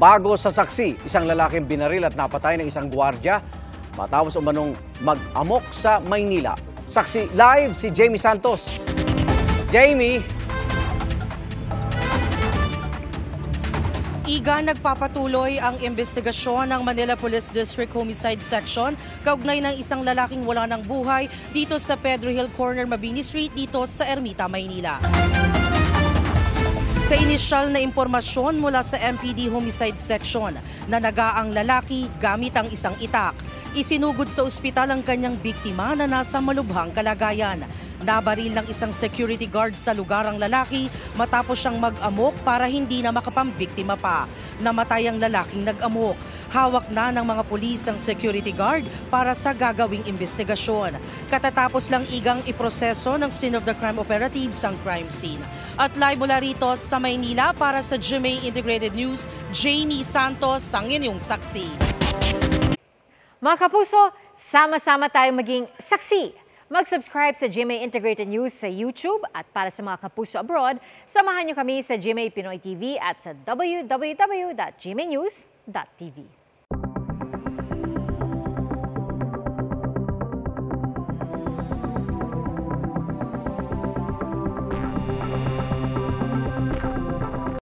Bago sa saksi, isang lalaking binaril at napatay ng isang gwardiya matapos umanong mag-amok sa Maynila. Saksi live si Jamie Santos. Jamie! Iga, nagpapatuloy ang investigasyon ng Manila Police District Homicide Section kaugnay ng isang lalaking wala ng buhay dito sa Pedro Hill Corner, Mabini Street, dito sa Ermita, Maynila. Sa inisyal na impormasyon mula sa MPD Homicide Section, nanaga ang lalaki gamit ang isang itak. Isinugod sa ospital ang kanyang biktima na nasa malubhang kalagayan. Nabaril ng isang security guard sa lugar ang lalaki matapos siyang mag-amok para hindi na makapambiktima pa. Namatay ang lalaking nag-amok. Hawak na ng mga pulis ang security guard para sa gagawing investigasyon. Katatapos lang igang iproseso ng scene of the crime operatives ang crime scene. At live mula rito sa Maynila para sa GMA Integrated News, Jamie Santos ang inyong saksi. Mga kapuso, sama-sama tayong maging saksi. Mag-subscribe sa GMA Integrated News sa YouTube at para sa mga kapuso abroad, samahan niyo kami sa GMA Pinoy TV at sa www.gmanews.tv.